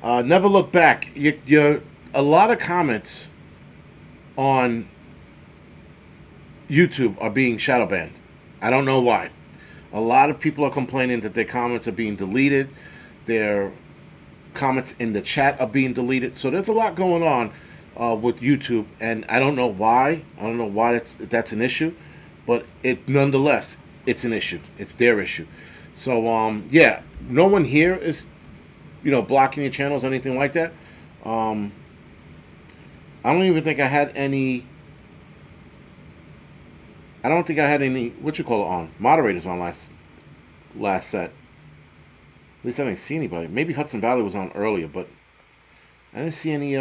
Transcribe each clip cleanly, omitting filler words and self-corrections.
Never look back. You're a lot of comments on YouTube are being shadow banned. I don't know why. A lot of people are complaining that their comments are being deleted. Their comments in the chat are being deleted. So there's a lot going on with YouTube, and I don't know why. I don't know why that's an issue, but it nonetheless it's an issue. It's their issue. So yeah, no one here is blocking your channels or anything like that. Um, I don't even think I had any. I don't think I had any moderators on last set. At least I didn't see anybody. Maybe Hudson Valley was on earlier, but I didn't see any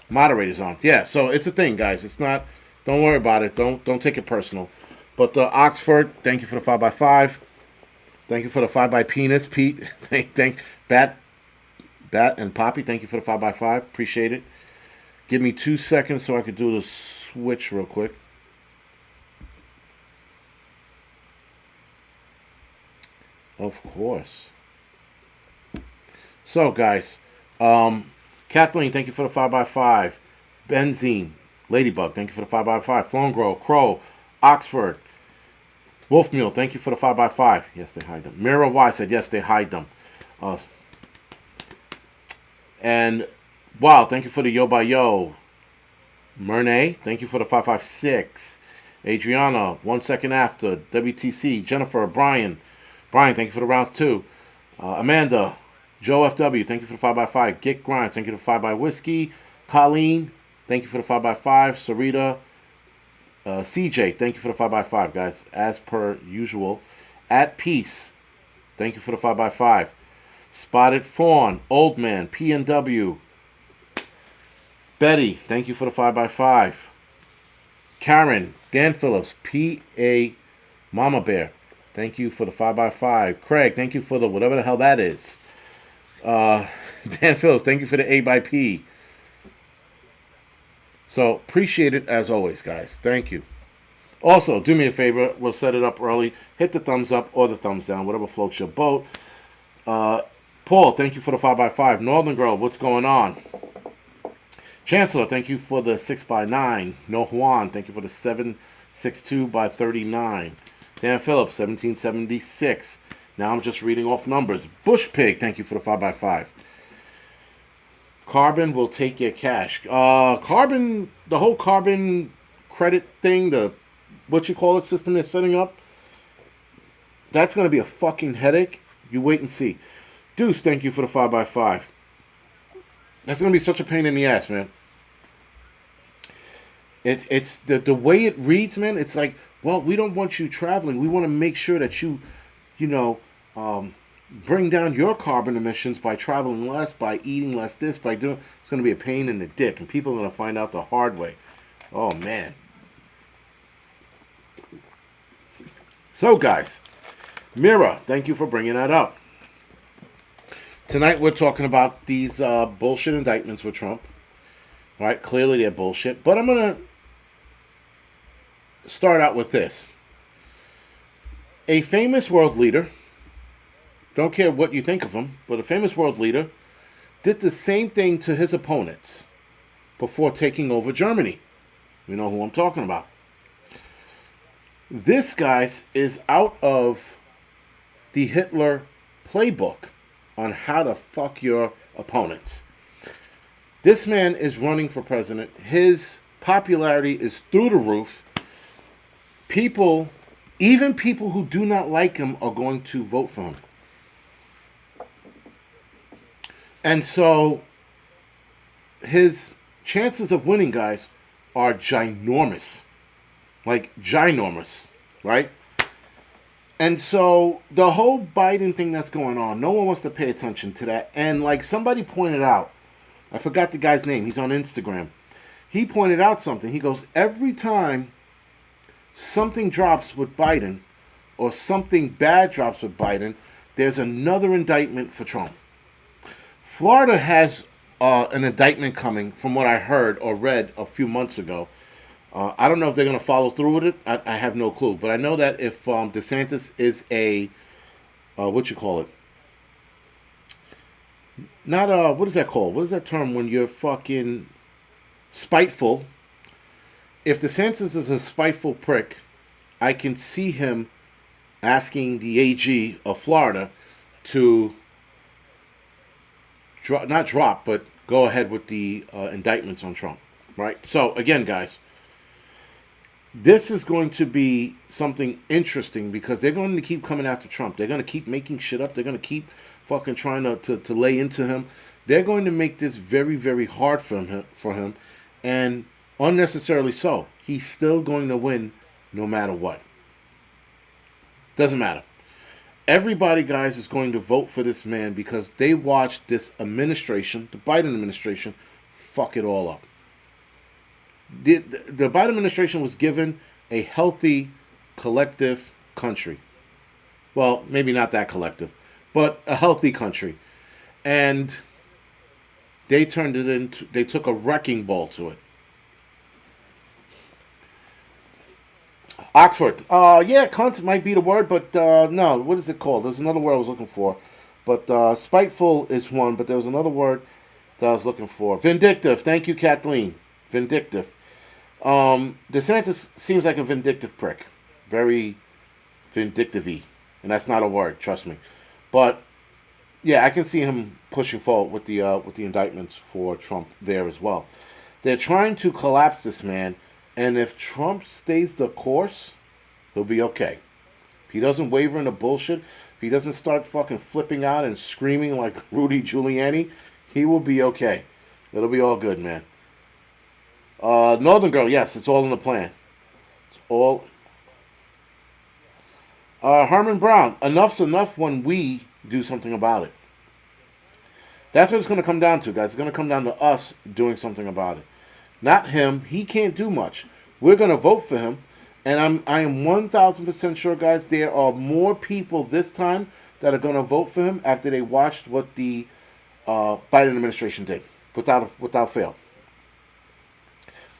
moderators on. Yeah, so it's a thing, guys. It's not. Don't worry about it. Don't take it personal. But Oxford, thank you for the 5x5. Thank you for the 5x penis, Pete. thank Bat and Poppy. Thank you for the 5x5. Appreciate it. Give me 2 seconds so I could do the switch real quick. Of course. So, guys, Kathleen, thank you for the 5x5. Benzene, Ladybug, thank you for the 5x5. Flown Grow, Crow, Oxford, Wolf Mule, thank you for the 5x5. Yes, they hide them. Mira Y said, yes, they hide them. And, wow, thank you for the Yo by Yo. Murnay, thank you for the 556. Adriana, 1 second after. WTC, Jennifer, Brian, thank you for the rounds 2. Amanda, Joe FW, thank you for the 5x5. Git Grind, thank you for the 5x Whiskey. Colleen, thank you for the 5x5. Sarita, CJ, thank you for the 5x5, guys. As per usual. At Peace, thank you for the 5x5. Spotted Fawn, Old Man, PNW. Betty, thank you for the 5x5. Karen, Dan Phillips, PA Mama Bear, thank you for the 5x5. Craig, thank you for the whatever the hell that is. Dan Phillips, thank you for the A by P. So, appreciate it as always, guys. Thank you. Also, do me a favor. We'll set it up early. Hit the thumbs up or the thumbs down, whatever floats your boat. Paul, thank you for the 5x5. Northern Girl, what's going on? Chancellor, thank you for the 6x9. No Juan, thank you for the 762x39. Dan Phillips, 1776. Now I'm just reading off numbers. Bush Pig, thank you for the 5x5. Carbon will take your cash. Carbon, the whole carbon credit thing, the system they're setting up, that's going to be a fucking headache. You wait and see. Deuce, thank you for the 5x5. That's going to be such a pain in the ass, man. It's the way it reads, man. It's like, well, we don't want you traveling. We want to make sure that you bring down your carbon emissions by traveling less, by eating less this, by doing... It's going to be a pain in the dick, and people are going to find out the hard way. Oh, man. So, guys, Mira, thank you for bringing that up. Tonight we're talking about these bullshit indictments with Trump. Right? Clearly they're bullshit. But I'm going to start out with this. A famous world leader, don't care what you think of him, but a famous world leader did the same thing to his opponents before taking over Germany. You know who I'm talking about. This, guys, is out of the Hitler playbook on how to fuck your opponents. This man is running for president. His popularity is through the roof. People, even people who do not like him, are going to vote for him. And so his chances of winning, guys, are ginormous. Like, ginormous, right? And so the whole Biden thing that's going on, no one wants to pay attention to that. And like somebody pointed out, I forgot the guy's name. He's on Instagram. He pointed out something. He goes, every time something drops with Biden or something bad drops with Biden, there's another indictment for Trump. Florida has an indictment coming, from what I heard or read a few months ago. I don't know if they're going to follow through with it. I have no clue. But I know that if DeSantis is a, not what is that called? What is that term when you're fucking spiteful? If DeSantis is a spiteful prick, I can see him asking the AG of Florida to not drop, but go ahead with the indictments on Trump, right? So again, guys, this is going to be something interesting because they're going to keep coming after Trump. They're going to keep making shit up. They're going to keep fucking trying to lay into him. They're going to make this very, very hard for him, and unnecessarily so. He's still going to win no matter what. Doesn't matter. Everybody, guys, is going to vote for this man because they watched this administration, the Biden administration, fuck it all up. The Biden administration was given a healthy, collective country. Well, maybe not that collective, but a healthy country. And they turned it into, they took a wrecking ball to it. Oxford. Yeah, cunt might be the word, but no, what is it called? There's another word I was looking for. But spiteful is one, but there was another word that I was looking for. Vindictive. Thank you, Kathleen. Vindictive. DeSantis seems like a vindictive prick. Very vindictive-y. And that's not a word, trust me. But yeah, I can see him pushing forward with the indictments for Trump there as well. They're trying to collapse this man, and if Trump stays the course, he'll be okay. If he doesn't waver in the bullshit, if he doesn't start fucking flipping out and screaming like Rudy Giuliani, he will be okay. It'll be all good, man. Northern Girl, yes, it's all in the plan. It's all. Herman Brown, enough's enough when we do something about it. That's what it's going to come down to, guys. It's going to come down to us doing something about it. Not him. He can't do much. We're going to vote for him. And I am 1,000% sure, guys, there are more people this time that are going to vote for him after they watched what the Biden administration did. Without fail.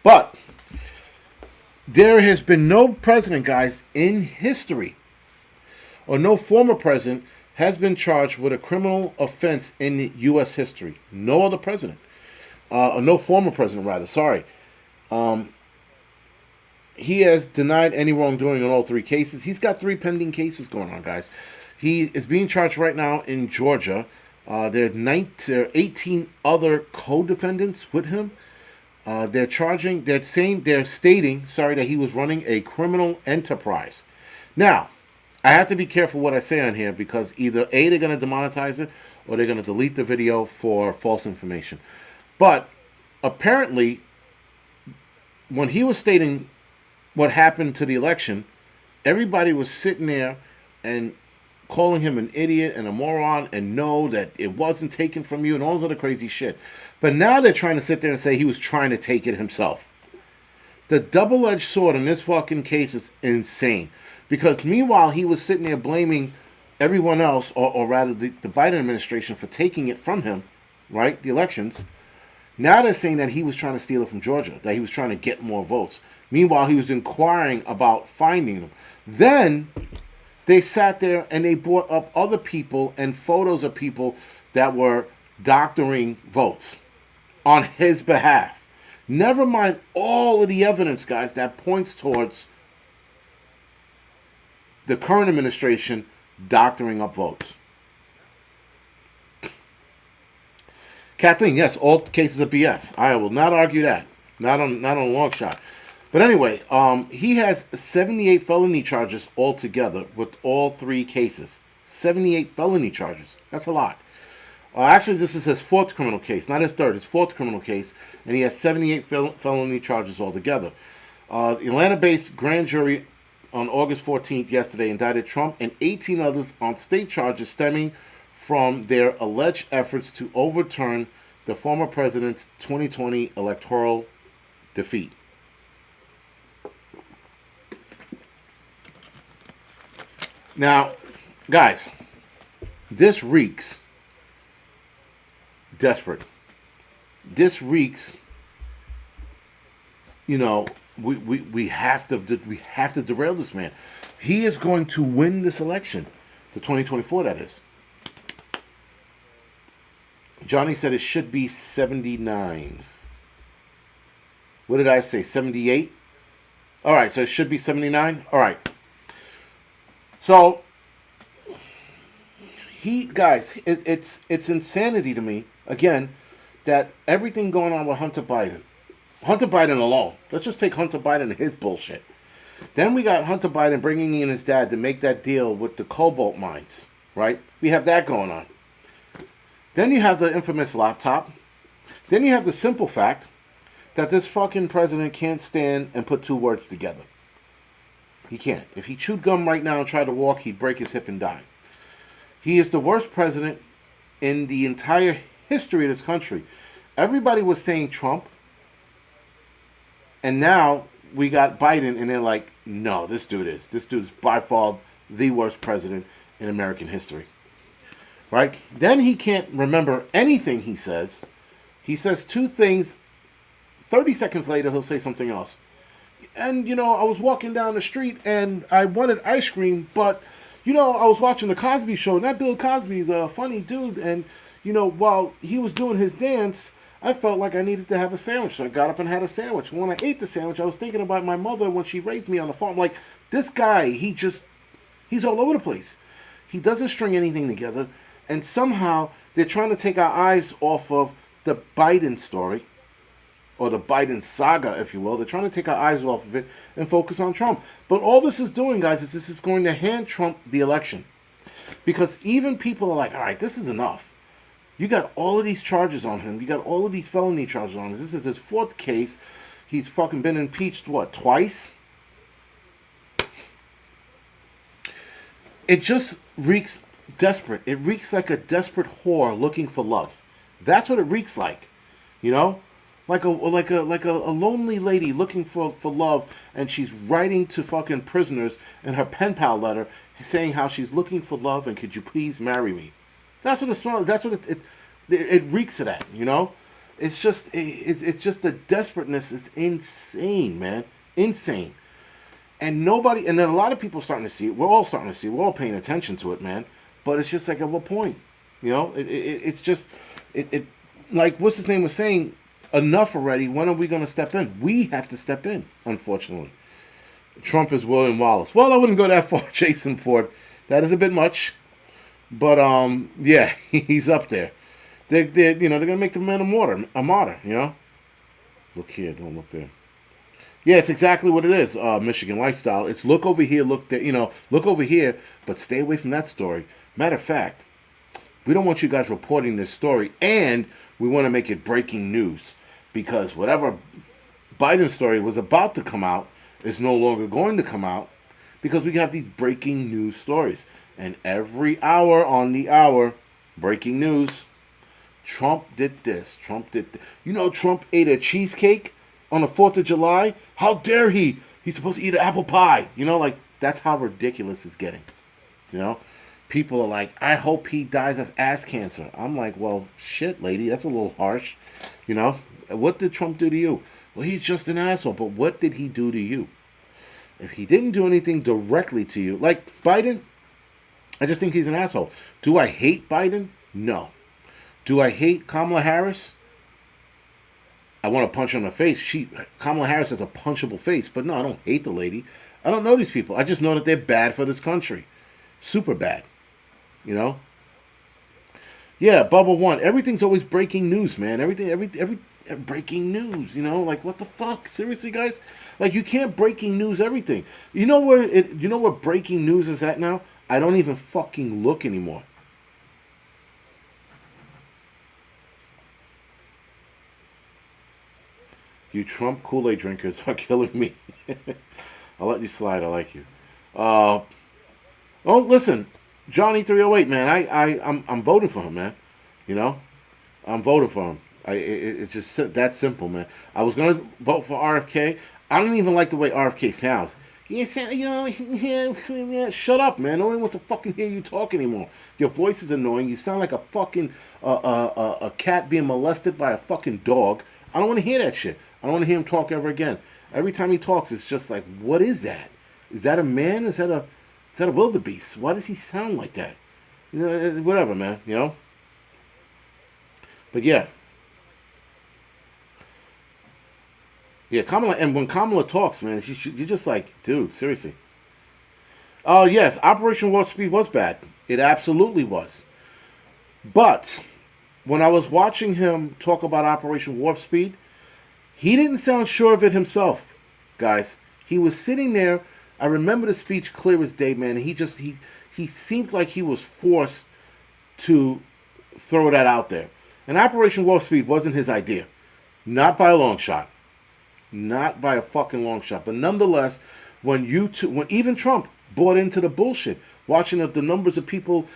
But there has been no president, guys, in history, or no former president has been charged with a criminal offense in U.S. history. No other president. Or no former president, rather. Sorry. He has denied any wrongdoing in all three cases. He's got 3 pending cases going on, guys. He is being charged right now in Georgia. There are 18 other co-defendants with him. They're stating, that he was running a criminal enterprise. Now, I have to be careful what I say on here because either A, they're going to demonetize it, or they're going to delete the video for false information. But apparently, when he was stating what happened to the election, everybody was sitting there and calling him an idiot and a moron and know that it wasn't taken from you and all this other crazy shit. But now they're trying to sit there and say he was trying to take it himself. The double-edged sword in this fucking case is insane. Because meanwhile, he was sitting there blaming everyone else, or rather the Biden administration, for taking it from him, right? The elections. Now they're saying that he was trying to steal it from Georgia, that he was trying to get more votes. Meanwhile, he was inquiring about finding them. Then they sat there and they brought up other people and photos of people that were doctoring votes on his behalf. Never mind all of the evidence, guys, that points towards the current administration doctoring up votes. Kathleen, yes, all cases of BS. I will not argue that. Not on a long shot. But anyway, he has 78 felony charges altogether with all 3 cases. 78 felony charges. That's a lot. Actually, this is his 4th criminal case, not his 3rd. His 4th criminal case, and he has 78 felony charges altogether. Atlanta-based grand jury on August 14th, yesterday, indicted Trump and 18 others on state charges stemming from their alleged efforts to overturn the former president's 2020 electoral defeat. Now, guys, this reeks desperate. This reeks, we have to derail this man. He is going to win this election, the 2024, that is. Johnny said it should be 79. What did I say? 78? All right, so it should be 79? All right. So, it's insanity to me, again, that everything going on with Hunter Biden alone, let's just take Hunter Biden and his bullshit. Then we got Hunter Biden bringing in his dad to make that deal with the cobalt mines, right? We have that going on. Then you have the infamous laptop. Then you have the simple fact that this fucking president can't stand and put two words together. He can't. If he chewed gum right now and tried to walk, he'd break his hip and die. He is the worst president in the entire history of this country. Everybody was saying Trump, and now we got Biden, and they're like, no, this dude is by far the worst president in American history. Right? Then he can't remember anything he says. He says two things. 30 seconds later, he'll say something else. And, I was walking down the street and I wanted ice cream, but, I was watching the Cosby Show, and that Bill Cosby's a funny dude. And, while he was doing his dance, I felt like I needed to have a sandwich. So I got up and had a sandwich. When I ate the sandwich, I was thinking about my mother when she raised me on the farm. Like, this guy, he's all over the place. He doesn't string anything together. And somehow they're trying to take our eyes off of the Biden story, or the Biden saga, if you will. They're trying to take our eyes off of it and focus on Trump. But all this is doing, guys, is this is going to hand Trump the election. Because even people are like, all right, this is enough. You got all of these charges on him. You got all of these felony charges on him. This is his fourth case. He's fucking been impeached, twice? It just reeks desperate. It reeks like a desperate whore looking for love. That's what it reeks like. Like a lonely lady looking for love, and she's writing to fucking prisoners in her pen pal letter saying how she's looking for love and could you please marry me. That's what it smells. That's what it reeks of that. It's just the desperateness is insane, man, insane. And then a lot of people starting to see it. We're all starting to see it. We're all paying attention to it, man. But it's just like, at what point? It's just like what's his name was saying. Enough already. When are we going to step in? We have to step in, unfortunately. Trump is William Wallace. Well, I wouldn't go that far, Jason Ford. That is a bit much. But, yeah, he's up there. They're going to make the man a martyr, Look here, don't look there. Yeah, it's exactly what it is, Michigan lifestyle. It's look over here, look there, look over here, but stay away from that story. Matter of fact, we don't want you guys reporting this story, and we want to make it breaking news, because whatever Biden story was about to come out is no longer going to come out, because we have these breaking news stories. And every hour on the hour, breaking news. Trump did this. Trump did that. Trump ate a cheesecake on the 4th of July? How dare he? He's supposed to eat an apple pie. That's how ridiculous it's getting. People are like, I hope he dies of ass cancer. I'm like, well, shit, lady, that's a little harsh. What did Trump do to you? Well, he's just an asshole. But what did he do to you? If he didn't do anything directly to you, like Biden, I just think he's an asshole. Do I hate Biden? No. Do I hate Kamala Harris? I want to punch her in the face. Kamala Harris has a punchable face. But no, I don't hate the lady. I don't know these people. I just know that they're bad for this country. Super bad. Yeah, Bubble One. Everything's always breaking news, man. Every breaking news. Like what the fuck? Seriously, guys? Like you can't breaking news everything. You know where breaking news is at now? I don't even fucking look anymore. You Trump Kool-Aid drinkers are killing me. I'll let you slide. I like you. Oh, listen. Johnny 308, man, I'm voting for him, man. I'm voting for him. It's just that simple, man. I was gonna vote for RFK. I don't even like the way RFK sounds. Shut up, man. No one wants to fucking hear you talk anymore. Your voice is annoying. You sound like a fucking a cat being molested by a fucking dog. I don't want to hear that shit. I don't want to hear him talk ever again. Every time he talks, it's just like, what is that? Is that a man? Is that a wildebeest? Why does he sound like that? Whatever, man. But yeah. Yeah, Kamala, and when Kamala talks, man, you're just like, dude, seriously. Oh, yes, Operation Warp Speed was bad. It absolutely was. But when I was watching him talk about Operation Warp Speed, he didn't sound sure of it himself, guys. He was sitting there. I remember the speech clear as day, man. He seemed like he was forced to throw that out there. And Operation Warp Speed wasn't his idea. Not by a long shot. Not by a fucking long shot. But nonetheless, when even Trump bought into the bullshit, watching the numbers of people,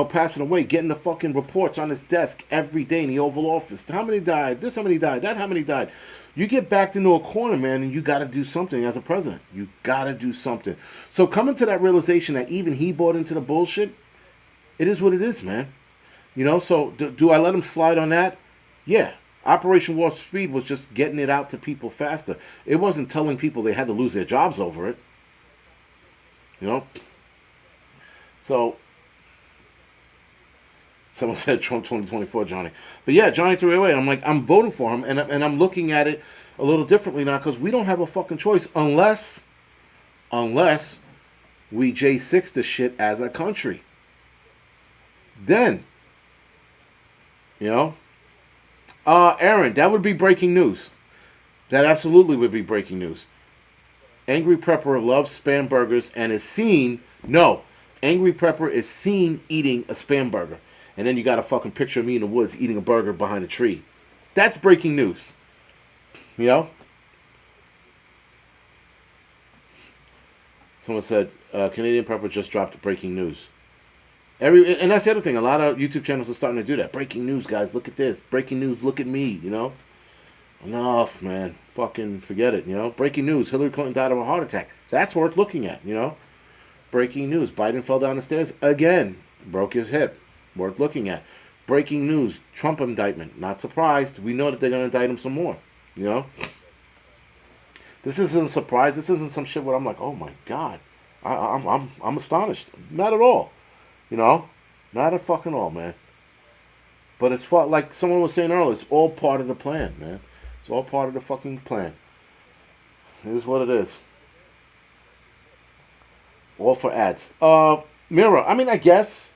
passing away, getting the fucking reports on his desk every day in the Oval Office. How many died? This how many died? That how many died? You get backed into a corner, man, and you got to do something as a president. You got to do something. So coming to that realization that even he bought into the bullshit, it is what it is, man. So do I let him slide on that? Yeah. Operation Warp Speed was just getting it out to people faster. It wasn't telling people they had to lose their jobs over it. So, someone said Trump 2024, Johnny. But yeah, Johnny 308, I'm like, I'm voting for him, and I'm looking at it a little differently now because we don't have a fucking choice unless we J6 the shit as a country. Then, Aaron, that would be breaking news. That absolutely would be breaking news. Angry Prepper loves Spam burgers and is seen. No, Angry Prepper is seen eating a Spam burger. And then you got a fucking picture of me in the woods eating a burger behind a tree. That's breaking news. Someone said, Canadian Prepper just dropped breaking news. And that's the other thing. A lot of YouTube channels are starting to do that. Breaking news, guys. Look at this. Breaking news. Look at me. Enough, man. Fucking forget it. Breaking news. Hillary Clinton died of a heart attack. That's worth looking at. Breaking news. Biden fell down the stairs again. Broke his hip. Worth looking at. Breaking news. Trump indictment. Not surprised. We know that they're going to indict him some more. This isn't a surprise. This isn't some shit where I'm like, oh my God. I'm astonished. Not at all. Not at fucking all, man. But it's like someone was saying earlier, it's all part of the plan, man. It's all part of the fucking plan. It is what it is. All for ads. Mira, I guess.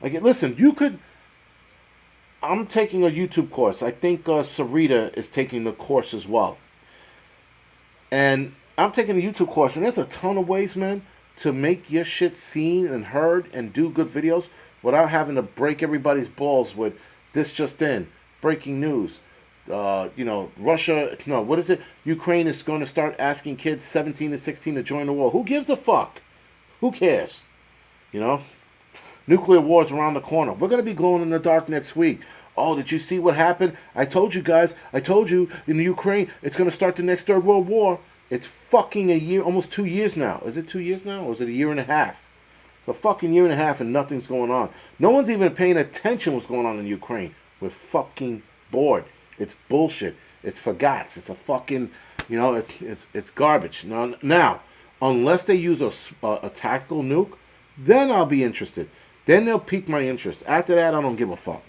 Listen, you could. I'm taking a YouTube course. I think Sarita is taking the course as well. And I'm taking a YouTube course, and there's a ton of ways, man, to make your shit seen and heard and do good videos without having to break everybody's balls with this just in, breaking news. Russia, no, what is it? Ukraine is going to start asking kids 17 to 16 to join the war. Who gives a fuck? Who cares? Nuclear wars around the corner. We're going to be glowing in the dark next week. Oh, did you see what happened? I told you guys. I told you in the Ukraine, it's going to start the next Third World War. It's fucking a year, almost 2 years now. Is it 2 years now? Or is it a year and a half? It's a fucking year and a half and nothing's going on. No one's even paying attention what's going on in Ukraine. We're fucking bored. It's bullshit. It's forgots. It's a fucking, it's garbage. Now, unless they use a tactical nuke, then I'll be interested. Then they'll pique my interest. After that, I don't give a fuck,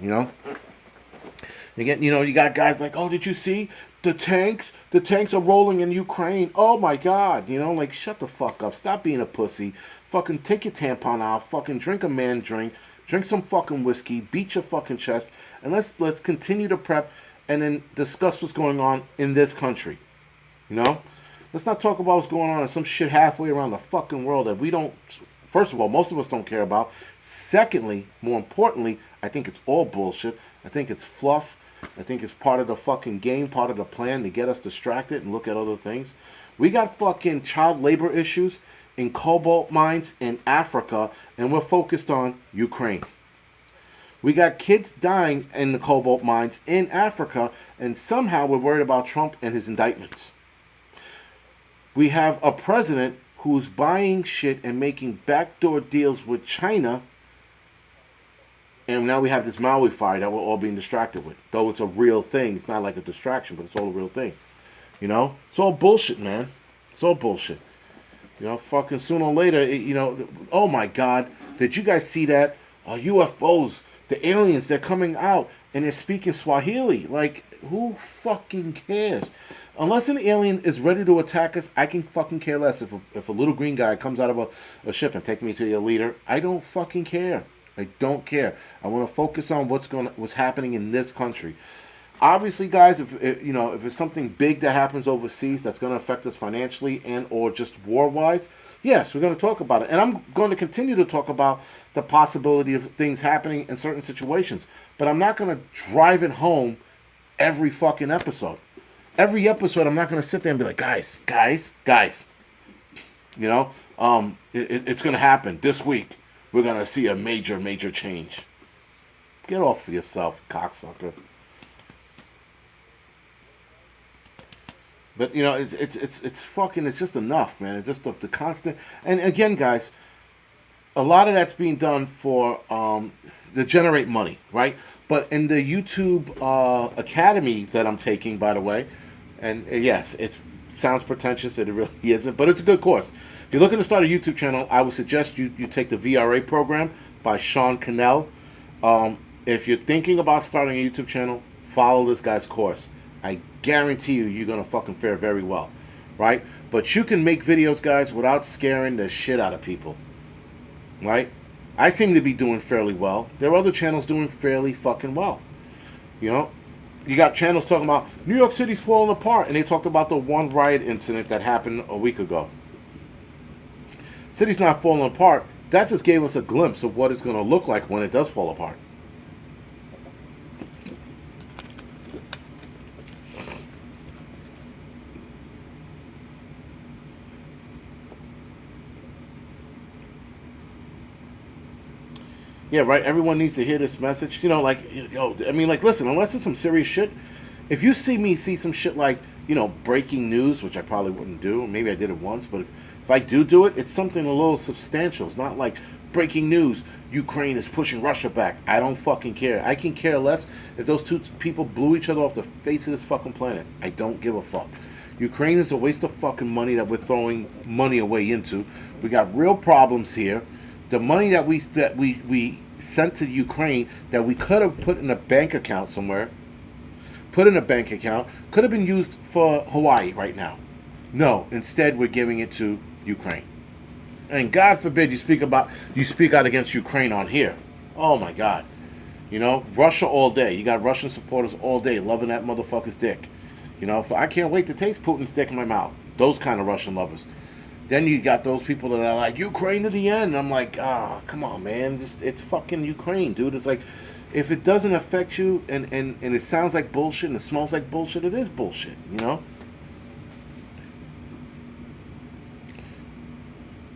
Again, you got guys like, oh, did you see the tanks? The tanks are rolling in Ukraine. Oh my God, shut the fuck up. Stop being a pussy. Fucking take your tampon out. Fucking drink a man drink. Drink some fucking whiskey. Beat your fucking chest, and let's continue to prep, and then discuss what's going on in this country. Let's not talk about what's going on in some shit halfway around the fucking world that we don't. First of all, most of us don't care about. Secondly, more importantly, I think it's all bullshit. I think it's fluff. I think it's part of the fucking game, part of the plan to get us distracted and look at other things. We got fucking child labor issues in cobalt mines in Africa, and we're focused on Ukraine. We got kids dying in the cobalt mines in Africa, and somehow we're worried about Trump and his indictments. We have a president who's buying shit and making backdoor deals with China. And now we have this Maui fire that we're all being distracted with. Though it's a real thing. It's not like a distraction, but it's all a real thing. It's all bullshit, man. It's all bullshit. Fucking sooner or later, oh my God. Did you guys see that? UFOs, the aliens, they're coming out. and they're speaking Swahili. Like, who fucking cares? Unless an alien is ready to attack us, I can fucking care less if a little green guy comes out of a ship and take me to your leader. I don't fucking care. I don't care. I want to focus on what's happening in this country. Obviously, guys, if it's something big that happens overseas that's going to affect us financially and or just war wise, yes, we're going to talk about it, and I'm going to continue to talk about the possibility of things happening in certain situations. But I'm not going to drive it home every fucking episode. Every episode, I'm not going to sit there and be like, guys. It's going to happen this week. We're going to see a major, major change. Get off of yourself, cocksucker. But it's fucking. It's just enough, man. It's just the constant. And again, guys, a lot of that's being done for to generate money, right? But in the YouTube Academy that I'm taking, by the way, and yes, it sounds pretentious, and it really isn't, but it's a good course. If you're looking to start a YouTube channel, I would suggest you take the VRA program by Sean Cannell. If you're thinking about starting a YouTube channel, follow this guy's course. I guarantee you're going to fucking fare very well, right? But you can make videos, guys, without scaring the shit out of people, right? I seem to be doing fairly well. There are other channels doing fairly fucking well. You got channels talking about New York City's falling apart, and they talked about the one riot incident that happened a week ago. City's not falling apart. That just gave us a glimpse of what it's going to look like when it does fall apart. Yeah, right. Everyone needs to hear this message. Listen, unless it's some serious shit. If you see some shit like, breaking news, which I probably wouldn't do. Maybe I did it once, but if I do it, it's something a little substantial. It's not like breaking news, Ukraine is pushing Russia back. I don't fucking care. I can care less if those two people blew each other off the face of this fucking planet. I don't give a fuck. Ukraine is a waste of fucking money that we're throwing money away into. We got real problems here. The money that we sent to Ukraine that we could have put in a bank account somewhere, could have been used for Hawaii right now. No, instead we're giving it to Ukraine. And God forbid you speak out against Ukraine on here. Oh my God. Russia all day. You got Russian supporters all day loving that motherfucker's dick. I can't wait to taste Putin's dick in my mouth. Those kind of Russian lovers. Then you got those people that are like, Ukraine to the end. I'm like, come on, man. It's fucking Ukraine, dude. It's like, if it doesn't affect you and it sounds like bullshit and it smells like bullshit, it is bullshit,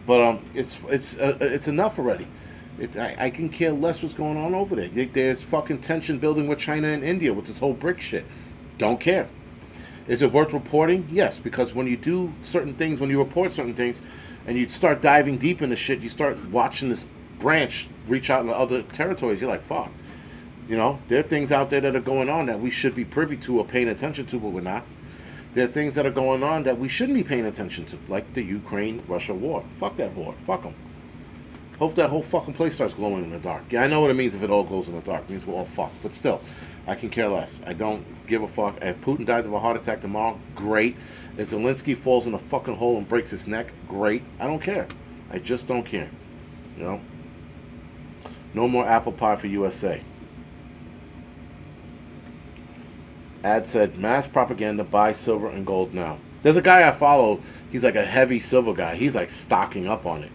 But it's enough already. I can care less what's going on over there. There's fucking tension building with China and India with this whole BRIC shit. Don't care. Is it worth reporting? Yes, because when you do certain things, when you report certain things, and you start diving deep into shit, you start watching this branch reach out into other territories. You're like, fuck. There are things out there that are going on that we should be privy to or paying attention to, but we're not. There are things that are going on that we shouldn't be paying attention to, like the Ukraine-Russia war. Fuck that war. Fuck them. Hope that whole fucking place starts glowing in the dark. Yeah, I know what it means if it all glows in the dark. It means we're all fucked. But still, I can care less. I don't give a fuck. If Putin dies of a heart attack tomorrow, great. If Zelensky falls in a fucking hole and breaks his neck, great. I don't care. I just don't care. No more apple pie for USA. Ad said, mass propaganda, buy silver and gold now. There's a guy I follow. He's like a heavy silver guy. He's like stocking up on it.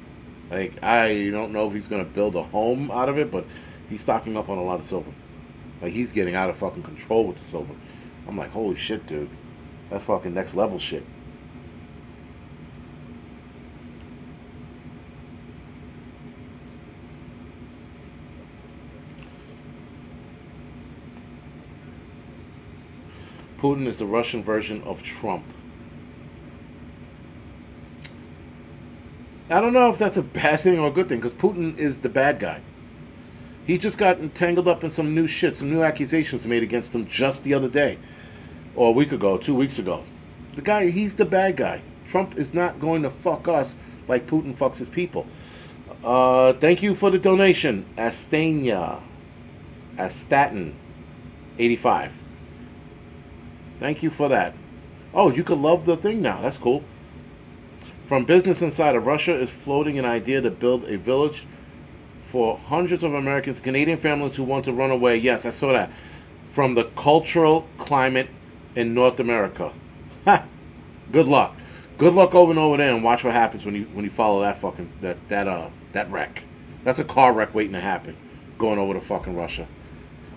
Like, I don't know if he's going to build a home out of it, but he's stocking up on a lot of silver. Like, he's getting out of fucking control with the silver. I'm like, holy shit, dude. That's fucking next level shit. Putin is the Russian version of Trump. I don't know if that's a bad thing or a good thing, because Putin is the bad guy. He just got entangled up in some new shit, some new accusations made against him just the other day. Or a week ago, 2 weeks ago. The guy, he's the bad guy. Trump is not going to fuck us like Putin fucks his people. Thank you for the donation. Astania. Astatin. 85. Thank you for that. Oh, you could love the thing now. That's cool. From Business Insider, Russia is floating an idea to build a village for hundreds of Americans, Canadian families who want to run away. Yes, I saw that. From the cultural climate in North America. Ha! Good luck. Good luck over there, and watch what happens when you follow that fucking that wreck. That's a car wreck waiting to happen, going over to fucking Russia.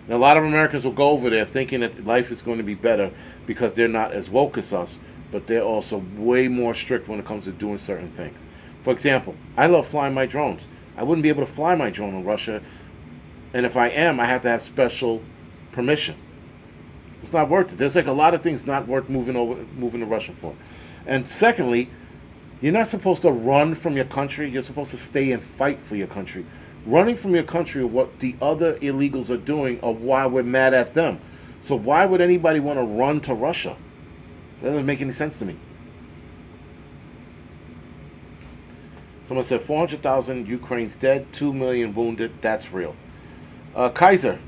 Now, a lot of Americans will go over there thinking that life is going to be better because they're not as woke as us, but they're also way more strict when it comes to doing certain things. For example, I love flying my drones. I wouldn't be able to fly my drone in Russia, and if I am, I have to have special permission. It's not worth it. There's like a lot of things not worth moving to Russia for. And secondly, you're not supposed to run from your country. You're supposed to stay and fight for your country. Running from your country or what the other illegals are doing or why we're mad at them. So why would anybody want to run to Russia? That doesn't make any sense to me. Someone said 400,000 Ukrainians dead, 2 million wounded. That's real. Kaiser,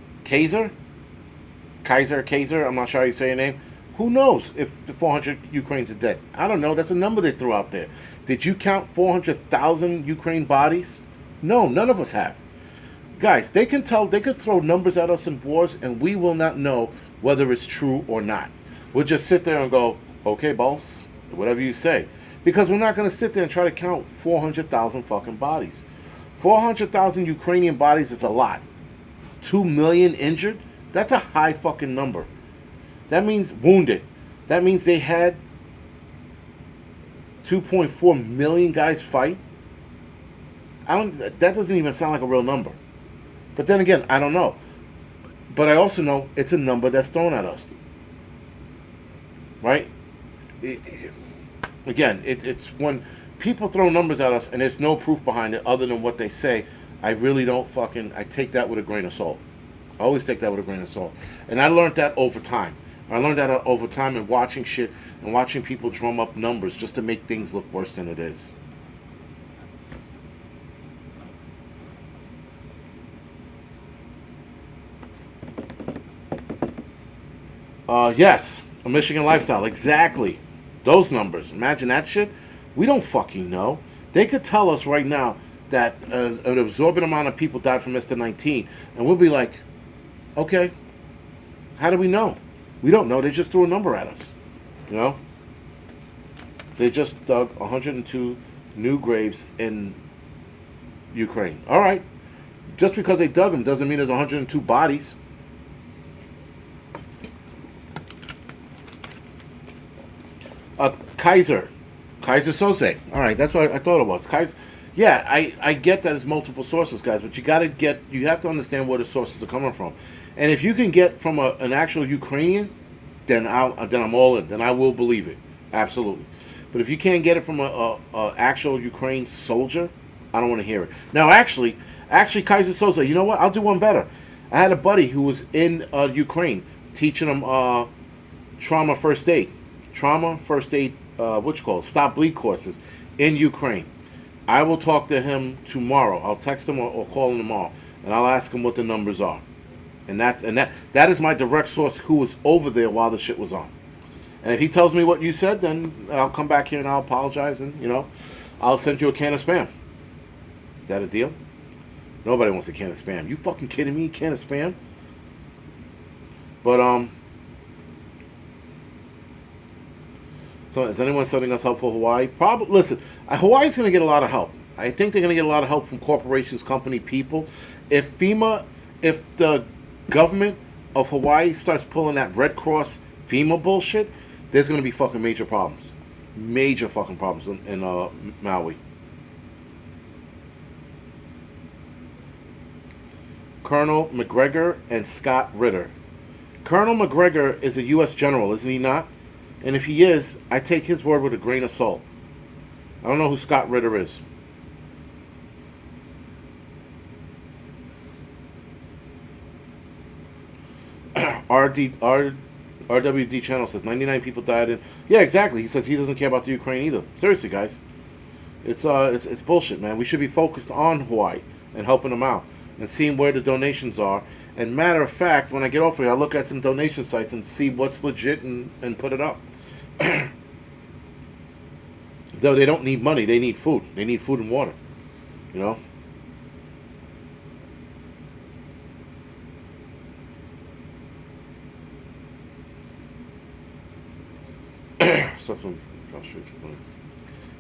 I'm not sure how you say your name. Who knows if the 400 Ukrainians are dead? I don't know. That's a number they threw out there. Did you count 400,000 Ukraine bodies? No, none of us have. Guys, they could throw numbers at us in wars, and we will not know whether it's true or not. We'll just sit there and go, okay, boss, whatever you say. Because we're not going to sit there and try to count 400,000 fucking bodies. 400,000 Ukrainian bodies is a lot. 2 million injured? That's a high fucking number. That means wounded. That means they had 2.4 million guys fight. That doesn't even sound like a real number. But then again, I don't know. But I also know it's a number that's thrown at us. Right? It's when people throw numbers at us and there's no proof behind it other than what they say, I really don't I take that with a grain of salt. I always take that with a grain of salt. And I learned that over time. I learned that over time and watching shit and watching people drum up numbers just to make things look worse than it is. Yes, a Michigan lifestyle. Exactly. Those numbers. Imagine that shit. We don't fucking know. They could tell us right now that an absorbent amount of people died from Mr. 19, and we'll be like, okay, how do we know? We don't know. They just threw a number at us. You know? They just dug 102 new graves in Ukraine. All right. Just because they dug them doesn't mean there's 102 bodies. Kaiser Soze. All right, that's what I thought it was. Kaiser. Yeah, I get that it's multiple sources, guys, but you have to understand where the sources are coming from. And if you can get from an actual Ukrainian, then I'm all in. Then I will believe it, absolutely. But if you can't get it from a actual Ukraine soldier, I don't want to hear it. Now, actually, Kaiser Soze. You know what? I'll do one better. I had a buddy who was in Ukraine teaching them trauma first aid, stop bleed courses in Ukraine. I will talk to him tomorrow. I'll text him or call him tomorrow, and I'll ask him what the numbers are. And that is my direct source who was over there while the shit was on. And if he tells me what you said, then I'll come back here and I'll apologize, and I'll send you a can of Spam. Is that a deal? Nobody wants a can of Spam. You fucking kidding me? Can of Spam? But so is anyone sending us help for Hawaii? Probably. Listen, Hawaii's going to get a lot of help. I think they're going to get a lot of help from corporations, company, people. If the government of Hawaii starts pulling that Red Cross FEMA bullshit, there's going to be fucking major problems. Major fucking problems in Maui. Colonel McGregor and Scott Ritter. Colonel McGregor is a U.S. general, isn't he not? And if he is, I take his word with a grain of salt. I don't know who Scott Ritter is. RWD channel says 99 people died in. Yeah, exactly. He says he doesn't care about the Ukraine either. Seriously, guys, it's bullshit, man. We should be focused on Hawaii and helping them out and seeing where the donations are And matter of fact, when I get off here, I'll look at some donation sites and see what's legit and put it up. Though they don't need money, they need food. They need food and water. You know?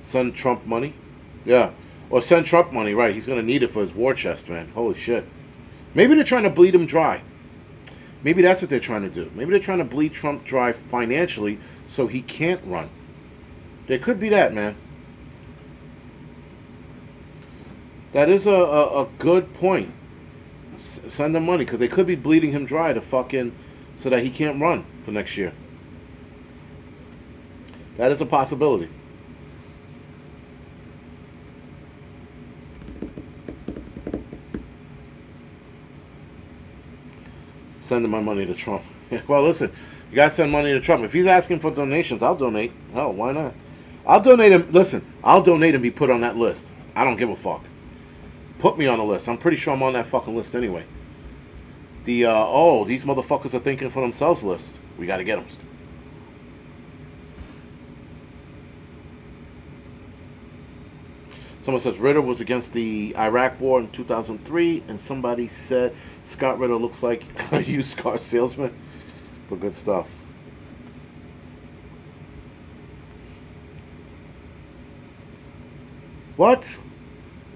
Send Trump money? Yeah. Or send Trump money, right. He's going to need it for his war chest, man. Holy shit. Maybe they're trying to bleed him dry. Maybe that's what they're trying to do. Maybe they're trying to bleed Trump dry financially so he can't run. There could be that, man. That is a good point. Send them money because they could be bleeding him dry to fucking so that he can't run for next year. That is a possibility. Sending my money to Trump. Well, listen, you gotta send money to Trump. If he's asking for donations, I'll donate. Hell, why not? I'll donate him. Listen, I'll donate and be put on that list. I don't give a fuck. Put me on the list. I'm pretty sure I'm on that fucking list anyway. The, these motherfuckers are thinking for themselves list. We gotta get them. Someone says Ritter was against the Iraq war in 2003, and somebody said Scott Ritter looks like a used car salesman. But good stuff. What?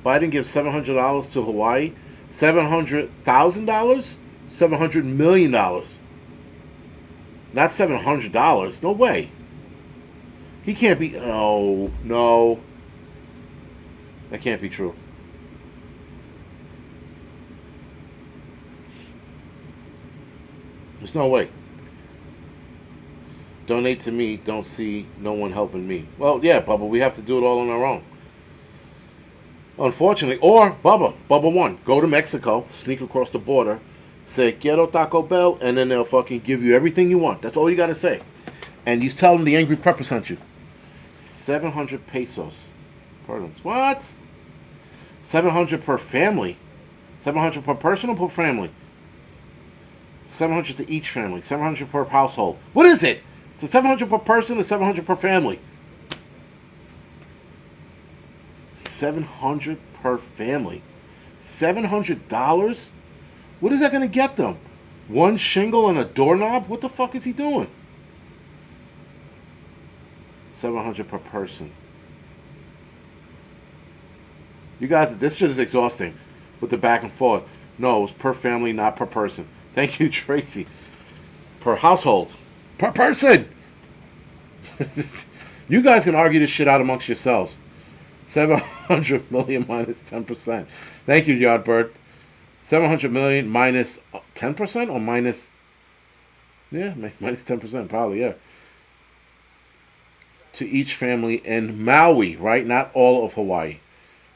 Biden gives $700 to Hawaii? $700,000? $700 million. Not $700. No way. He can't be. No. That can't be true. There's no way. Donate to me, don't see no one helping me. Well, yeah, Bubba, we have to do it all on our own. Unfortunately. Or, Bubba 1, go to Mexico, sneak across the border, say, quiero Taco Bell, and then they'll fucking give you everything you want. That's all you got to say. And you tell them the Angry Prepper sent you. 700 pesos. Pardon. What? 700 per family. 700 per person or per family? 700 to each family. 700 per household. What is it? Is it 700 per person or 700 per family? 700 per family. $700? What is that going to get them? One shingle and a doorknob? What the fuck is he doing? 700 per person. You guys, this shit is exhausting with the back and forth. No, it's per family, not per person. Thank you, Tracy. Per household. Per person! You guys can argue this shit out amongst yourselves. 700 million minus 10%. Thank you, Yardbird. 700 million minus 10% or minus... Yeah, minus 10%, probably, yeah. To each family in Maui, right? Not all of Hawaii.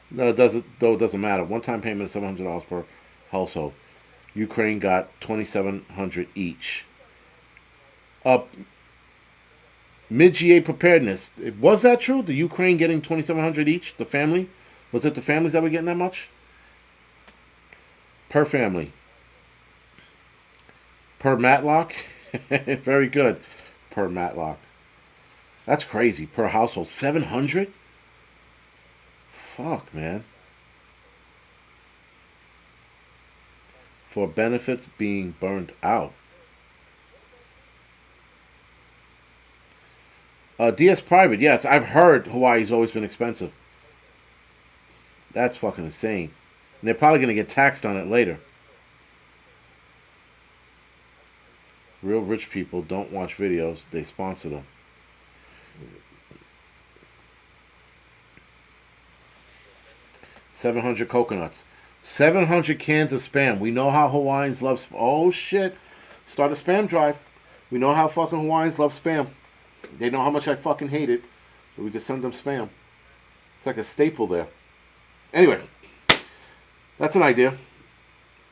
No, it doesn't matter. One-time payment is $700 per household. Ukraine got $2,700 each. Mid-GA preparedness. Was that true? The Ukraine getting $2,700 each? The family? Was it the families that were getting that much? Per family. Per Matlock? Very good. Per Matlock. That's crazy. Per household. 700? Fuck, man. For benefits being burned out. DS Private, yes, I've heard Hawaii's always been expensive. That's fucking insane. And they're probably going to get taxed on it later. Real rich people don't watch videos, they sponsor them. $700 coconuts. 700 cans of Spam. We know how Hawaiians love Spam. Oh, shit. Start a Spam drive. We know how fucking Hawaiians love Spam. They know how much I fucking hate it. But we can send them Spam. It's like a staple there. Anyway. That's an idea.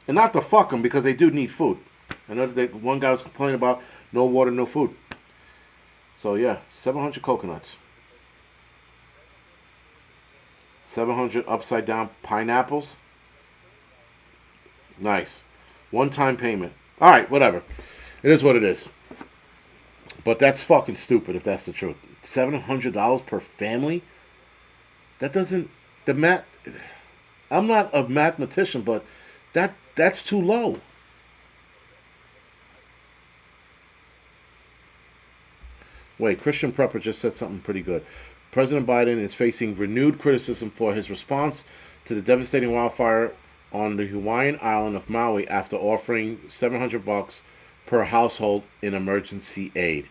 And not to fuck them because they do need food. I know that one guy was complaining about no water, no food. So, yeah. 700 coconuts. 700 upside down pineapples. Nice. One-time payment. All right, whatever. It is what it is. But that's fucking stupid if that's the truth. $700 per family? That doesn't... The math... I'm not a mathematician, but that's too low. Wait, Christian Prepper just said something pretty good. President Biden is facing renewed criticism for his response to the devastating wildfire on the Hawaiian island of Maui after offering $700 per household in emergency aid.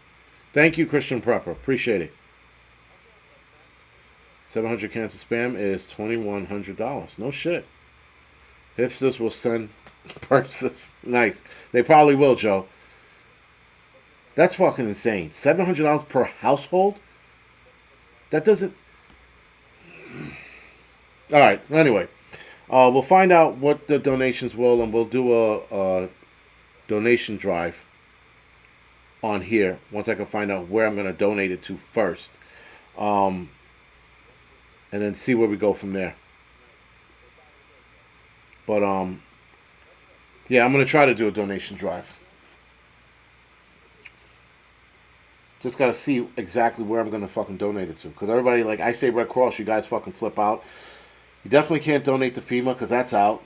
Thank you, Christian Prepper. Appreciate it. 700 cans of spam is $2,100. No shit. Hipsters will send purses. Nice. They probably will, Joe. That's fucking insane. $700 per household? That doesn't... All right. Anyway, we'll find out what the donations will, and we'll do a donation drive on here once I can find out where I'm going to donate it to first. And then see where we go from there. But, yeah, I'm going to try to do a donation drive. Just got to see exactly where I'm going to fucking donate it to. Because everybody, like, I say Red Cross, you guys fucking flip out. You definitely can't donate to FEMA because that's out.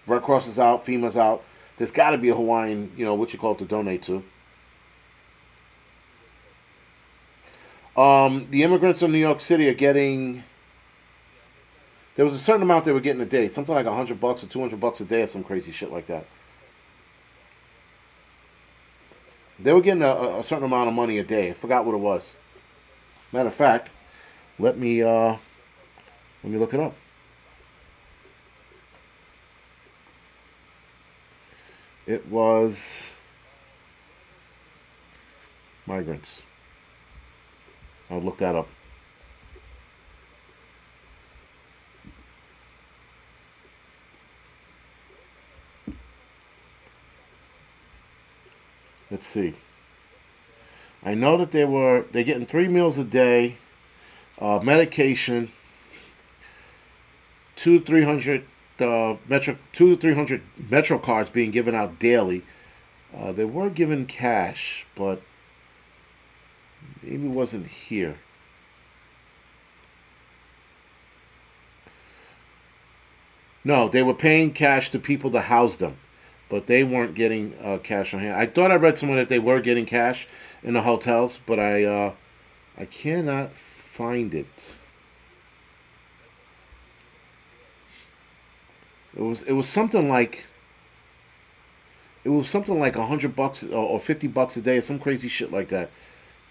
Red Cross is out. FEMA's out. There's got to be a Hawaiian, to donate to. The immigrants in New York City are getting... There was a certain amount they were getting a day. Something like $100 or $200 a day or some crazy shit like that. They were getting a certain amount of money a day. I forgot what it was. Matter of fact, let me look it up. It was migrants. I'll look that up. Let's see. I know that they're getting 3 meals a day, medication, 200 to 300 Metro cards being given out daily. They were given cash, but maybe it wasn't here. No, they were paying cash to people to house them. But they weren't getting cash on hand. I thought I read somewhere that they were getting cash in the hotels, but I cannot find it. It was something like $100 or $50 a day or some crazy shit like that.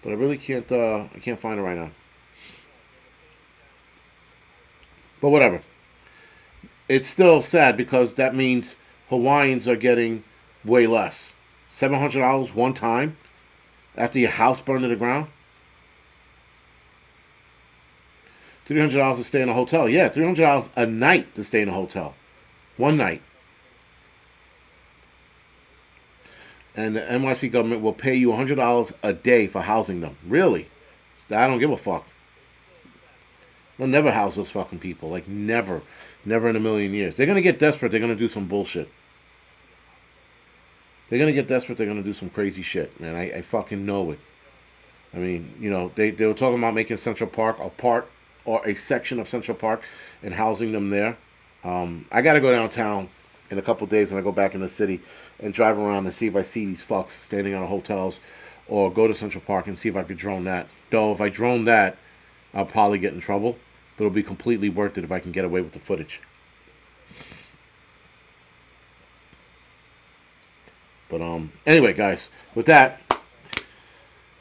But I really can't find it right now. But whatever. It's still sad because that means Hawaiians are getting way less. $700 one time after your house burned to the ground. $300 to stay in a hotel. Yeah, $300 a night to stay in a hotel. One night. And the NYC government will pay you $100 a day for housing them. Really? I don't give a fuck. They'll never house those fucking people. Like, never. Never in a million years. They're going to get desperate. They're going to do some bullshit. They're going to get desperate. They're going to do some crazy shit, man. I fucking know it. I mean, they were talking about making Central Park a part or a section of Central Park and housing them there. I got to go downtown in a couple days when I go back in the city and drive around and see if I see these fucks standing on hotels, or go to Central Park and see if I could drone that. Though if I drone that, I'll probably get in trouble. But it'll be completely worth it if I can get away with the footage. But anyway, guys, with that,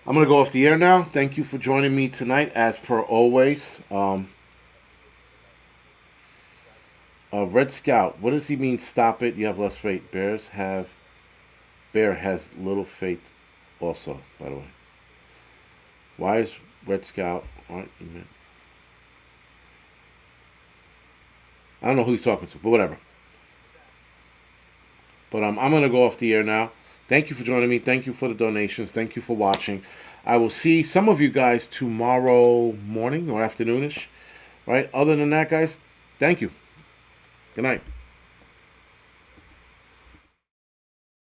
I'm going to go off the air now. Thank you for joining me tonight, as per always. Red Scout, what does he mean, stop it, you have less faith? Bear has little faith also, by the way. Why is Red Scout... I don't know who he's talking to, but whatever. But I'm going to go off the air now. Thank you for joining me. Thank you for the donations. Thank you for watching. I will see some of you guys tomorrow morning or afternoonish. Right? Other than that, guys, thank you. Good night.